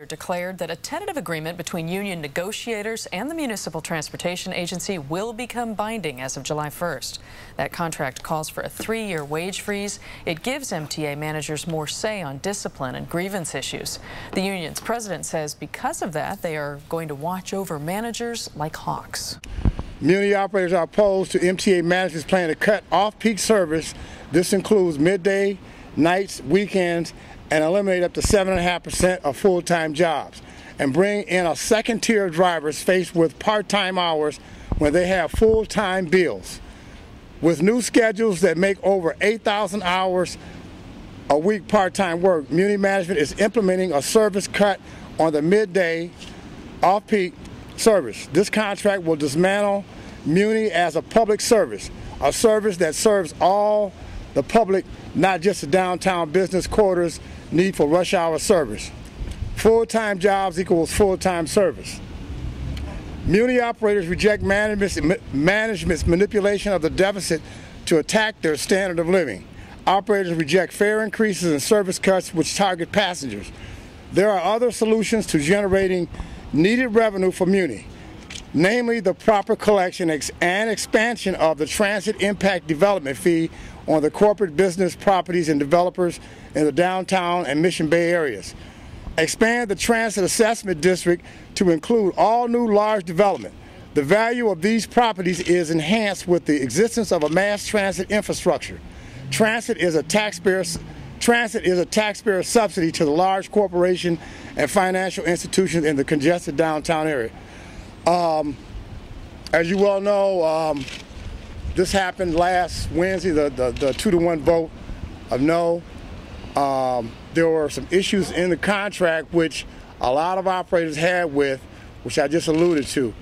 Declared that a tentative agreement between union negotiators and the Municipal Transportation Agency will become binding as of July 1st. That contract calls for a 3-year wage freeze. It gives MTA managers more say on discipline and grievance issues. The union's president says because of that, they are going to watch over managers like hawks. Muni operators are opposed to MTA managers planning to cut off-peak service. This includes midday, nights, weekends, and eliminate up to 7.5% of full-time jobs, and bring in a second tier of drivers faced with part-time hours when they have full-time bills. With new schedules that make over 8,000 hours a week part-time work, Muni management is implementing a service cut on the midday off-peak service. This contract will dismantle Muni as a public service, a service that serves all the public, not just the downtown business quarters need for rush hour service. Full-time jobs equals full-time service. Muni operators reject management's manipulation of the deficit to attack their standard of living. Operators reject fare increases and service cuts which target passengers. There are other solutions to generating needed revenue for Muni, namely the proper collection and expansion of the transit impact development fee on the corporate business properties and developers in the downtown and Mission Bay areas. Expand the transit assessment district to include all new large development. The value of these properties is enhanced with the existence of a mass transit infrastructure. Transit is a taxpayer subsidy to the large corporation and financial institutions in the congested downtown area. As you well know, this happened last Wednesday, the 2-to-1 vote of no. There were some issues in the contract which a lot of operators had with, which I just alluded to.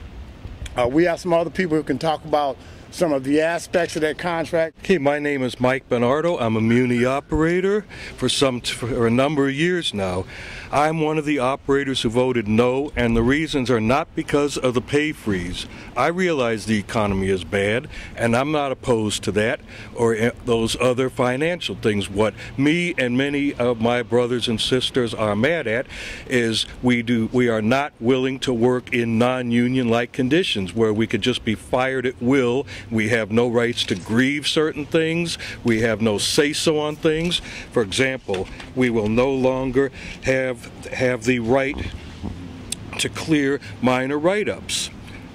We have some other people who can talk about some of the aspects of that contract. Okay, my name is Mike Bernardo. I'm a Muni operator for a number of years now. I'm one of the operators who voted no, and the reasons are not because of the pay freeze. I realize the economy is bad, and I'm not opposed to that or those other financial things. What me and many of my brothers and sisters are mad at is we are not willing to work in non-union-like conditions where we could just be fired at will. We have no rights to grieve certain things. We have no say-so on things. For example, we will no longer have the right to clear minor write-ups.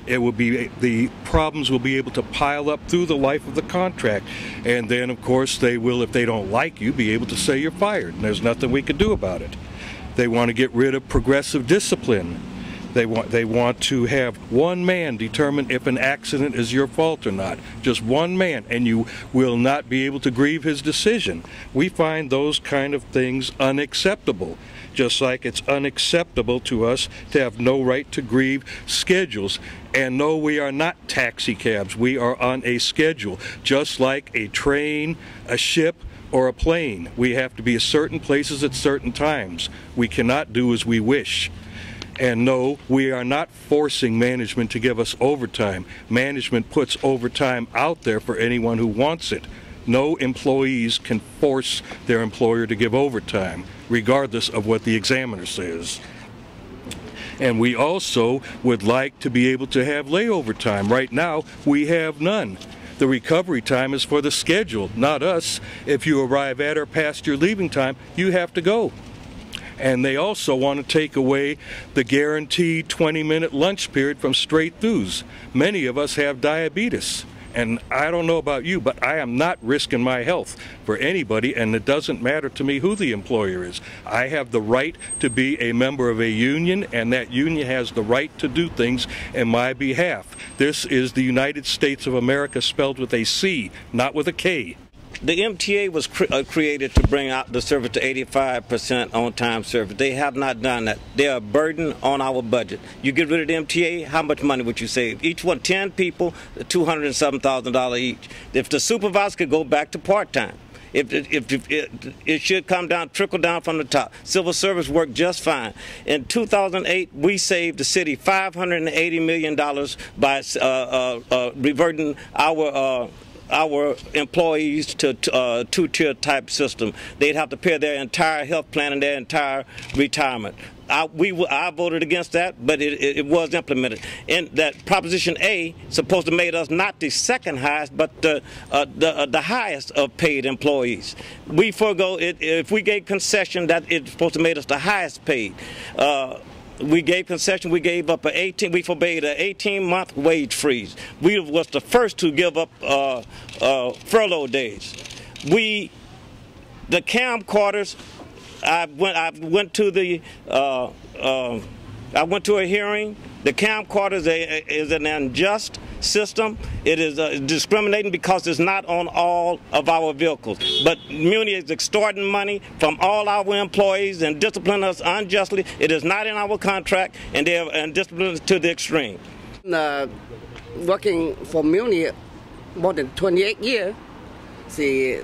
It will be, the problems will be able to pile up through the life of the contract, and then of course they will, if they don't like you, be able to say you're fired, and there's nothing we can do about it. They want to get rid of progressive discipline. They want to have one man determine if an accident is your fault or not. Just one man, and you will not be able to grieve his decision. We find those kind of things unacceptable. Just like it's unacceptable to us to have no right to grieve schedules. And no, we are not taxi cabs. We are on a schedule, just like a train, a ship, or a plane. We have to be at certain places at certain times. We cannot do as we wish. And no, we are not forcing management to give us overtime. Management puts overtime out there for anyone who wants it. No employees can force their employer to give overtime, regardless of what the examiner says. And we also would like to be able to have layover time. Right now, we have none. The recovery time is for the schedule, not us. If you arrive at or past your leaving time, you have to go. And they also want to take away the guaranteed 20-minute lunch period from straight-throughs. Many of us have diabetes. And I don't know about you, but I am not risking my health for anybody, and it doesn't matter to me who the employer is. I have the right to be a member of a union, and that union has the right to do things in my behalf. This is the United States of America spelled with a C, not with a K. The MTA was created to bring out the service to 85% on-time service. They have not done that. They are a burden on our budget. You get rid of the MTA, how much money would you save? Each one, 10 people, $207,000 each. If the supervisor could go back to part-time, it should come down, trickle down from the top. Civil service worked just fine. In 2008, we saved the city $580 million by reverting our our employees to two-tier type system. They'd have to pay their entire health plan and their entire retirement. I voted against that, but it was implemented. And that Proposition A supposed to make us not the second highest, but the highest of paid employees. We forego it if we gave concession that it's supposed to make us the highest paid. We gave concession. We gave up we forbade an 18-month wage freeze. We was the first to give up furlough days. The camcorders. I went to a hearing. The camcorders is an unjust system. It is discriminating because it's not on all of our vehicles. But Muni is extorting money from all our employees and disciplining us unjustly. It is not in our contract, and they are disciplined to the extreme. Working for Muni more than 28 years. See,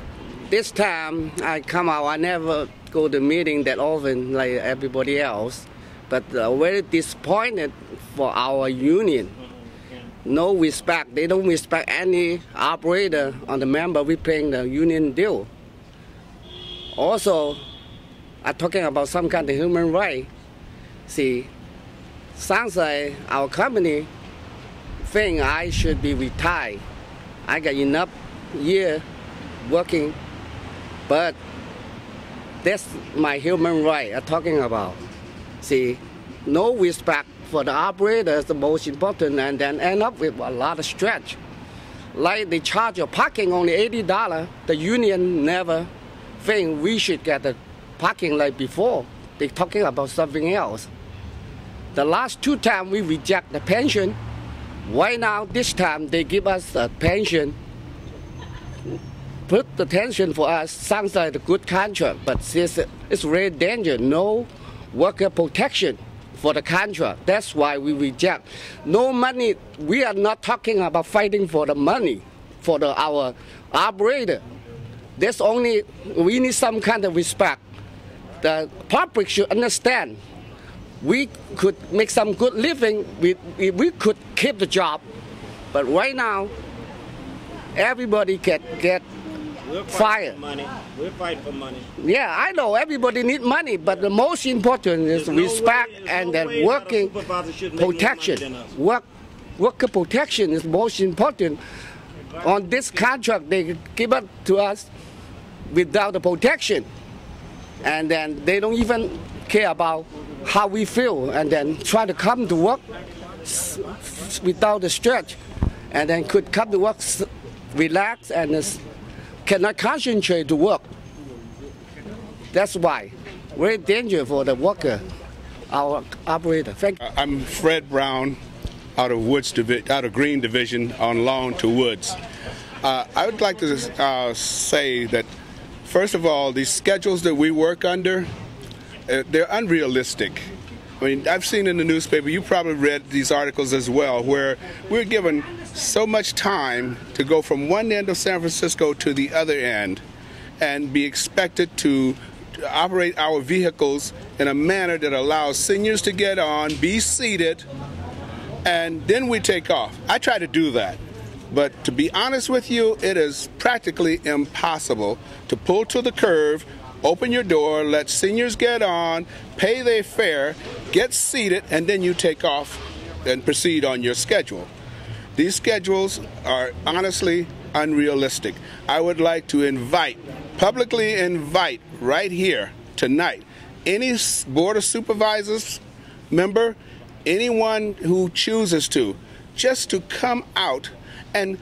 this time I come out, I never go to meeting that often like everybody else, but very disappointed for our union. No respect. They don't respect any operator on the member we paying the union due. Also, I'm talking about some kind of human right. See, sounds like our company think I should be retired. I got enough year working, but that's my human right I'm talking about. See, no respect for the operator is the most important, and then end up with a lot of stretch. Like they charge your parking only $80, the union never think we should get the parking like before. They're talking about something else. The last 2 times we reject the pension. Why now this time they give us a pension? Put the tension for us, sounds like a good contract, but it's really dangerous. No worker protection for the contract. That's why we reject. No money. We are not talking about fighting for the money for our operator. That's only, we need some kind of respect. The public should understand. We could make some good living. We could keep the job, but right now, everybody get fired. We're fighting for money. Yeah, I know everybody needs money, but the most important is respect and then working protection. Worker protection is most important. On this contract, they give it to us without the protection, and then they don't even care about how we feel, and then try to come to work without the stretch, and then could come to work relax and cannot concentrate to work. That's why. Very dangerous for the worker, our operator. Thank you. I'm Fred Brown out of Green Division on loan to Woods. I would like to say that, first of all, these schedules that we work under, they're unrealistic. I mean, I've seen in the newspaper, you probably read these articles as well, where we're given so much time to go from one end of San Francisco to the other end and be expected to operate our vehicles in a manner that allows seniors to get on, be seated, and then we take off. I try to do that, but to be honest with you, it is practically impossible to pull to the curve, open your door, let seniors get on, pay their fare, get seated, and then you take off and proceed on your schedule. These schedules are honestly unrealistic. I would like to publicly invite right here tonight, any Board of Supervisors member, anyone who chooses to, just to come out and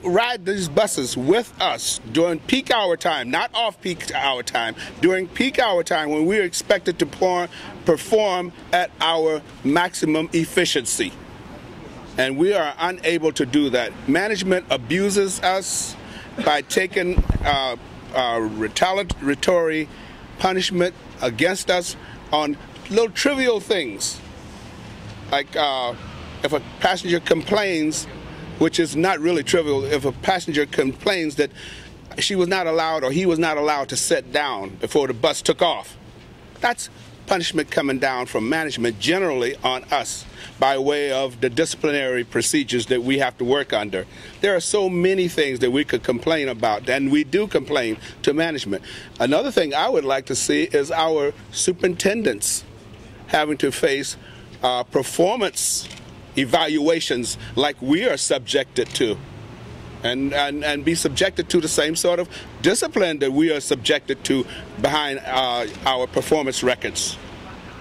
ride these buses with us during peak hour time, not off-peak hour time, during peak hour time when we're expected to perform at our maximum efficiency. And we are unable to do that. Management abuses us by taking retaliatory punishment against us on little trivial things. Like if a passenger complains, which is not really trivial, if a passenger complains that she was not allowed or he was not allowed to sit down before the bus took off. That's punishment coming down from management generally on us by way of the disciplinary procedures that we have to work under. There are so many things that we could complain about, and we do complain to management. Another thing I would like to see is our superintendents having to face performance evaluations like we are subjected to, and be subjected to the same sort of discipline that we are subjected to behind our performance records.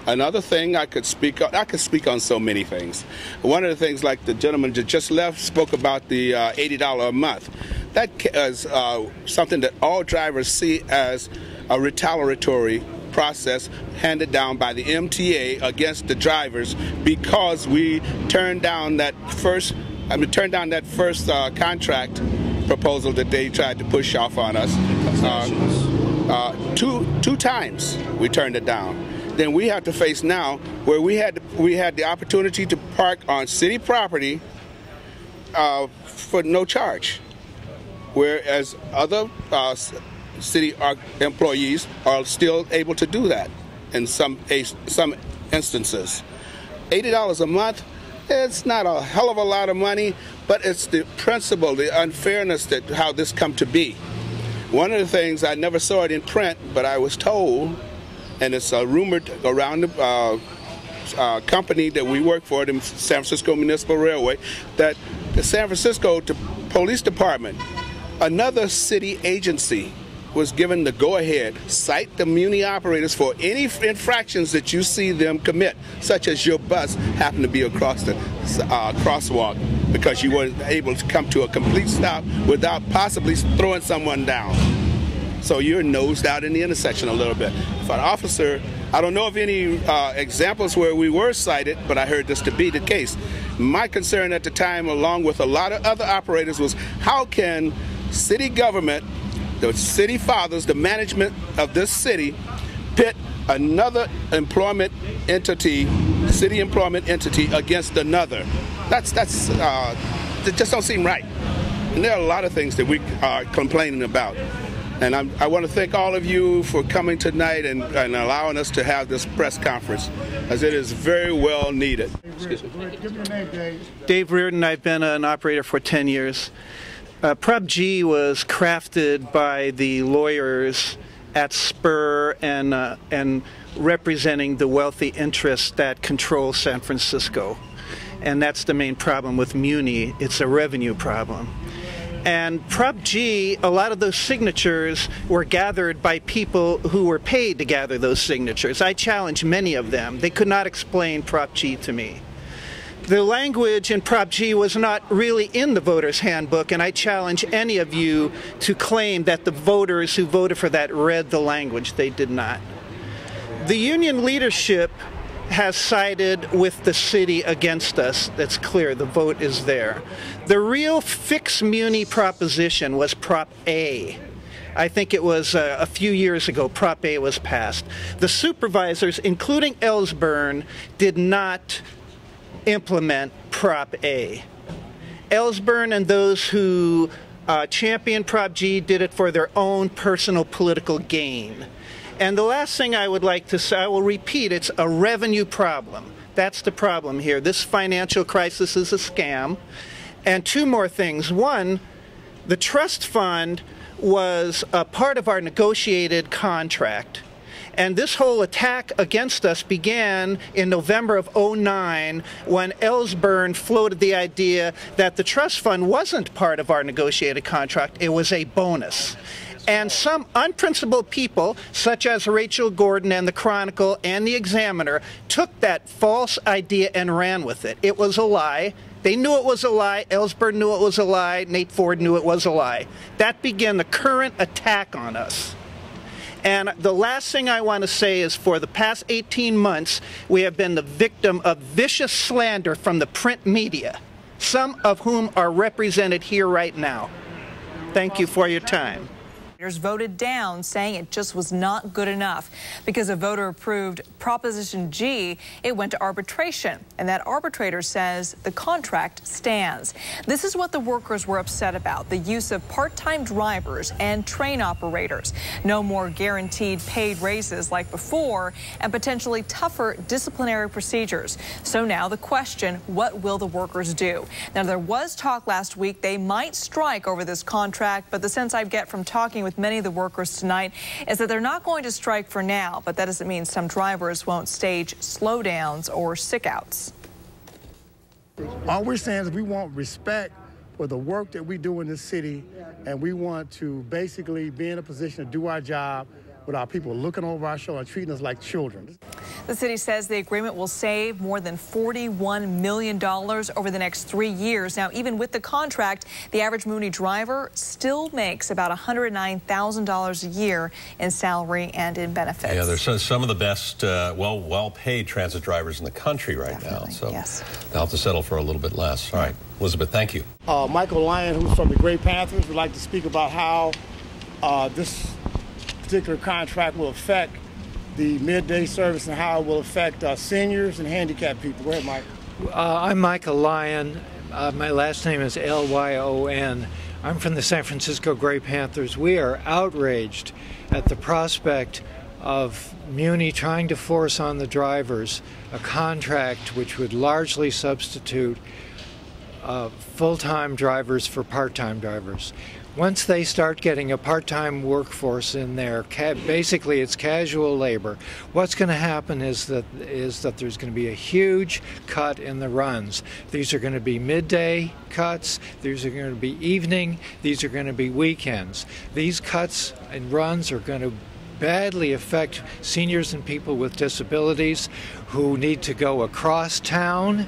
Another thing I could speak on so many things. One of the things, like the gentleman that just left spoke about the $80 a month. That is something that all drivers see as a retaliatory process handed down by the MTA against the drivers because we turned down that first contract proposal that they tried to push off on us. Two times we turned it down. Then we have to face now where we had the opportunity to park on city property for no charge, whereas other city employees are still able to do that in some instances. $80 a month, it's not a hell of a lot of money, but it's the principle, the unfairness that how this come to be. One of the things, I never saw it in print, but I was told, and it's rumored around the company that we work for, the San Francisco Municipal Railway, that the San Francisco Police Department, another city agency, was given the go-ahead, cite the muni operators for any infractions that you see them commit, such as your bus happened to be across the crosswalk because you weren't able to come to a complete stop without possibly throwing someone down. So you're nosed out in the intersection a little bit. If an officer, I don't know of any examples where we were cited, but I heard this to be the case. My concern at the time, along with a lot of other operators, was how can city government, the city fathers, the management of this city, pit another employment entity, city employment entity, against another. That just don't seem right. And there are a lot of things that we are complaining about. And I want to thank all of you for coming tonight and allowing us to have this press conference, as it is very well needed. Excuse me. Give me your name, Dave. Dave Reardon. I've been an operator for 10 years. Prop G was crafted by the lawyers at Spur and representing the wealthy interests that control San Francisco. And that's the main problem with Muni. It's a revenue problem. And Prop G, a lot of those signatures were gathered by people who were paid to gather those signatures. I challenged many of them. They could not explain Prop G to me. The language in Prop G was not really in the voters' handbook, and I challenge any of you to claim that the voters who voted for that read the language. They did not. The union leadership has sided with the city against us. That's clear. The vote is there. The real fix Muni proposition was Prop A. I think it was a few years ago, Prop A was passed. The supervisors, including Ellsburn, did not implement Prop A. Ellsburn and those who championed Prop G did it for their own personal political gain. And the last thing I would like to say, I will repeat, it's a revenue problem. That's the problem here. This financial crisis is a scam. And two more things. One, the trust fund was a part of our negotiated contract. And this whole attack against us began in November of '09 when Ellsburn floated the idea that the trust fund wasn't part of our negotiated contract, it was a bonus. And some unprincipled people, such as Rachel Gordon and the Chronicle and the Examiner, took that false idea and ran with it. It was a lie. They knew it was a lie. Ellsburn knew it was a lie. Nate Ford knew it was a lie. That began the current attack on us. And the last thing I want to say is for the past 18 months, we have been the victim of vicious slander from the print media, some of whom are represented here right now. Thank you for your time. Voted down, saying it just was not good enough. Because a voter approved Proposition G, it went to arbitration, and that arbitrator says the contract stands. This is what the workers were upset about: the use of part-time drivers and train operators. No more guaranteed paid raises like before, and potentially tougher disciplinary procedures. So now the question, what will the workers do? Now, there was talk last week they might strike over this contract, but the sense I get from talking with many of the workers tonight is that they're not going to strike for now, but that doesn't mean some drivers won't stage slowdowns or sick-outs. All we're saying is we want respect for the work that we do in this city, and we want to basically be in a position to do our job without people looking over our shoulder and treating us like children. The city says the agreement will save more than $41 million over the next 3 years. Now, even with the contract, the average Muni driver still makes about $109,000 a year in salary and in benefits. Yeah, there's some of the best, well-paid transit drivers in the country right now. So yes, they'll have to settle for a little bit less. All right, Elizabeth, thank you. Michael Lyon, who's from the Gray Panthers, would like to speak about how this particular contract will affect the midday service and how it will affect seniors and handicapped people. Go ahead, Mike. I'm Michael Lyon. My last name is Lyon. I'm from the San Francisco Gray Panthers. We are outraged at the prospect of Muni trying to force on the drivers a contract which would largely substitute full-time drivers for part-time drivers. Once they start getting a part-time workforce in there, basically it's casual labor, what's going to happen is that there's going to be a huge cut in the runs. These are going to be midday cuts, these are going to be evening, these are going to be weekends. These cuts and runs are going to badly affect seniors and people with disabilities who need to go across town,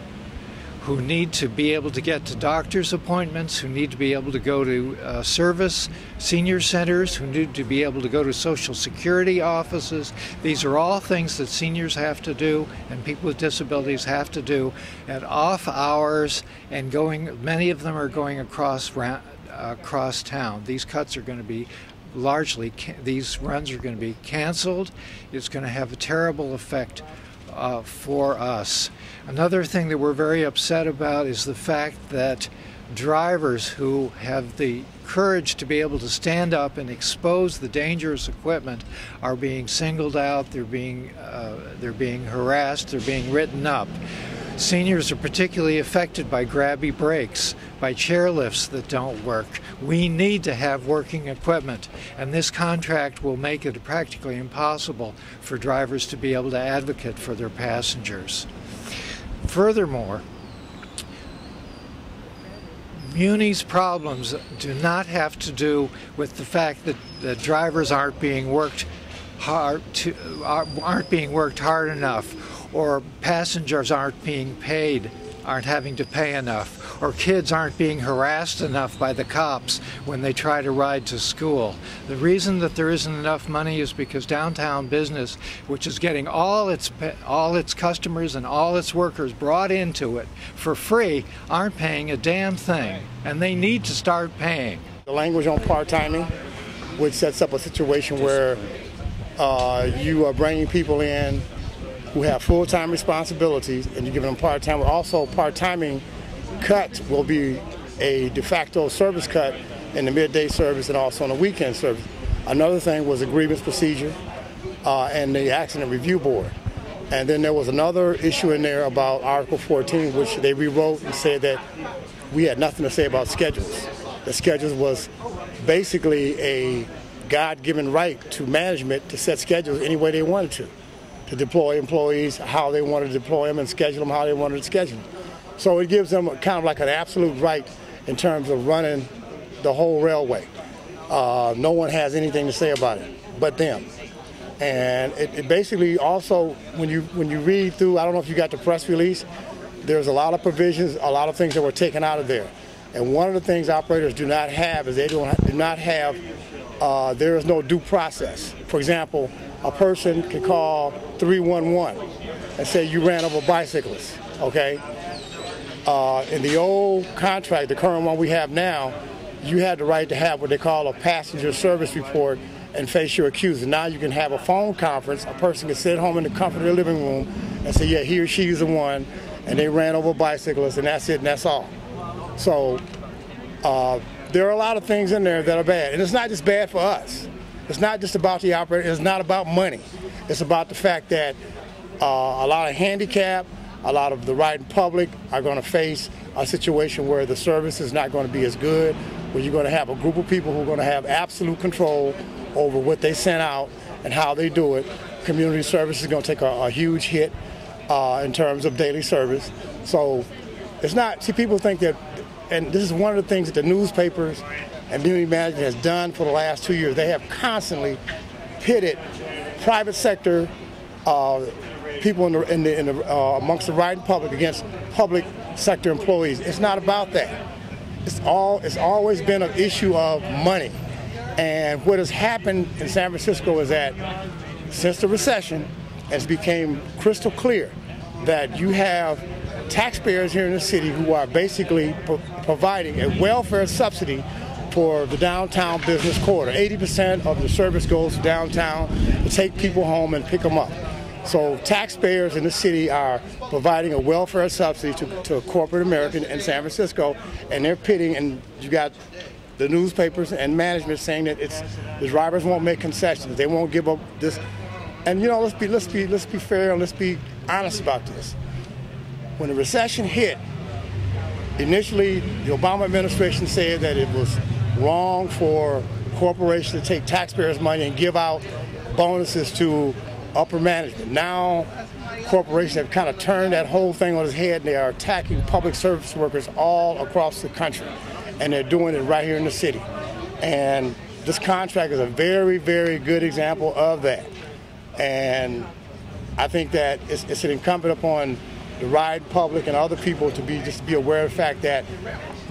who need to be able to get to doctor's appointments, who need to be able to go to service senior centers, who need to be able to go to Social Security offices. These are all things that seniors have to do and people with disabilities have to do at off hours, and many of them are going across town. These cuts are going to be these runs are going to be canceled. It's going to have a terrible effect for us. Another thing that we're very upset about is the fact that drivers who have the courage to be able to stand up and expose the dangerous equipment are being singled out, they're being harassed, they're being written up. Seniors are particularly affected by grabby brakes, by chairlifts that don't work. We need to have working equipment, and this contract will make it practically impossible for drivers to be able to advocate for their passengers. Furthermore, Muni's problems do not have to do with the fact that the drivers aren't being worked hard enough, or passengers aren't being paid, aren't having to pay enough, or kids aren't being harassed enough by the cops when they try to ride to school. The reason that there isn't enough money is because downtown business, which is getting all its customers and all its workers brought into it for free, aren't paying a damn thing, and they need to start paying. The language on part-timing, which sets up a situation where you are bringing people in who have full-time responsibilities, and you're giving them part-time. Also, part-timing cut will be a de facto service cut in the midday service and also in the weekend service. Another thing was a grievance procedure and the accident review board. And then there was another issue in there about Article 14, which they rewrote and said that we had nothing to say about schedules. The schedules was basically a God-given right to management to set schedules any way they wanted to deploy employees how they wanted to deploy them and schedule them how they wanted to schedule them. So it gives them kind of like an absolute right in terms of running the whole railway. No one has anything to say about it but them. And it basically also, when you read through, I don't know if you got the press release, there's a lot of provisions, a lot of things that were taken out of there. And one of the things operators do not have is there is no due process. For example, a person can call 311 and say you ran over bicyclists, okay? In the old contract, the current one we have now, you had the right to have what they call a passenger service report and face your accuser. Now you can have a phone conference. A person can sit home in the comfort of their living room and say, yeah, he or she is the one, and they ran over bicyclists, and that's it, and that's all. So there are a lot of things in there that are bad. And it's not just bad for us. It's not just about the operator. It's not about money. It's about the fact that a lot of handicap, a lot of the riding public are going to face a situation where the service is not going to be as good, where you're going to have a group of people who are going to have absolute control over what they send out and how they do it. Community service is going to take a huge hit in terms of daily service. So it's not, see, people think that, and this is one of the things that the newspapers and community management has done for the last 2 years. They have constantly pitted private sector people amongst the riding public against public sector employees. It's not about that. It's always been an issue of money. And what has happened in San Francisco is that since the recession, it's became crystal clear that you have taxpayers here in the city who are basically providing a welfare subsidy for the downtown business corridor. 80% of the service goes to downtown to take people home and pick them up. So taxpayers in the city are providing a welfare subsidy to corporate America in San Francisco, and they're pitting, and you got the newspapers and management saying that the drivers won't make concessions, they won't give up this. And you know, let's be fair and let's be honest about this. When the recession hit, initially the Obama administration said that it was wrong for corporations to take taxpayers' money and give out bonuses to upper management. Now corporations have kind of turned that whole thing on its head, and they are attacking public service workers all across the country, and they're doing it right here in the city. And this contract is a very, very good example of that. And I think that it's incumbent upon the riding public and other people to be aware of the fact that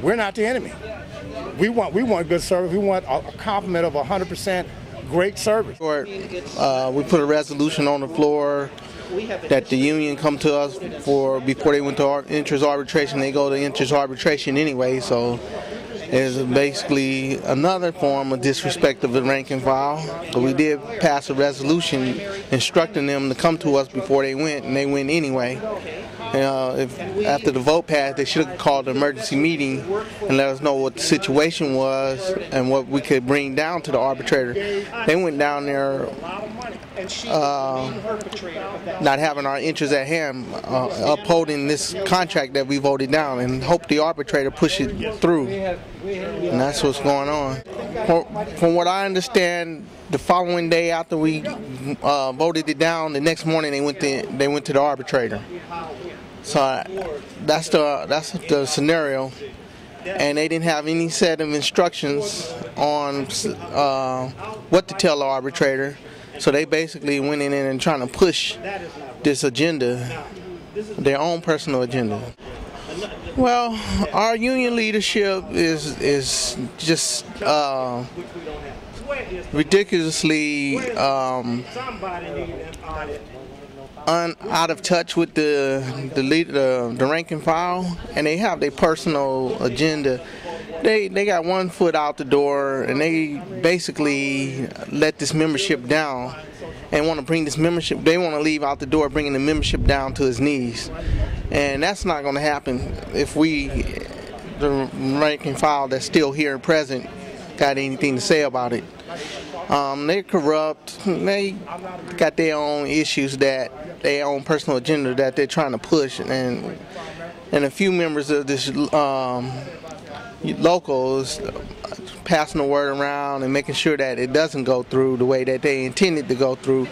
we're not the enemy. We want good service. We want a complement of 100% great service. We put a resolution on the floor that the union come to us before they went to interest arbitration. They go to interest arbitration anyway, so it's basically another form of disrespect of the rank and file. But we did pass a resolution instructing them to come to us before they went, and they went anyway. After the vote passed, they should have called an emergency meeting and let us know what the situation was and what we could bring down to the arbitrator. They went down there not having our interests at hand, upholding this contract that we voted down, and hope the arbitrator push it through. And that's what's going on. From what I understand, the following day after we voted it down, the next morning they went to the arbitrator. So that's the scenario, and they didn't have any set of instructions on what to tell the arbitrator. So they basically went in and trying to push this agenda, their own personal agenda. Well, our union leadership is just ridiculously out of touch with the rank and file, and they have their personal agenda. They got one foot out the door, and they basically let this membership down and want to bring this membership. They want to leave out the door bringing the membership down to its knees, and that's not going to happen if the rank and file that's still here and present, got anything to say about it. They're corrupt. They got their own issues, their own personal agenda that they're trying to push, and a few members of this locals passing the word around and making sure that it doesn't go through the way that they intended to go through,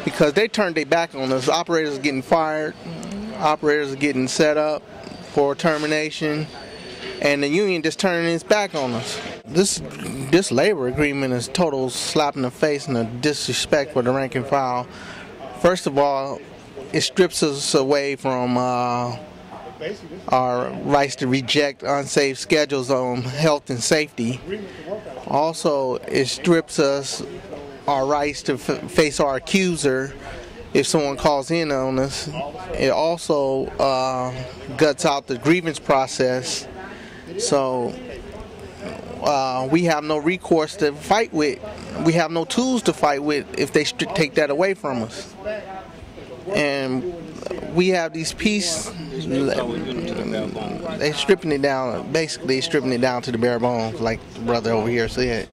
because they turned their back on us. Operators are getting fired. Operators are getting set up for termination, and the union just turning its back on us. This labor agreement is total slap in the face and a disrespect for the rank and file. First of all, it strips us away from our rights to reject unsafe schedules on health and safety. Also, it strips us our rights to face our accuser if someone calls in on us. It also guts out the grievance process. So we have no recourse to fight with. We have no tools to fight with if they take that away from us. And we have these pieces, they're stripping it down, basically stripping it down to the bare bones, like the brother over here said.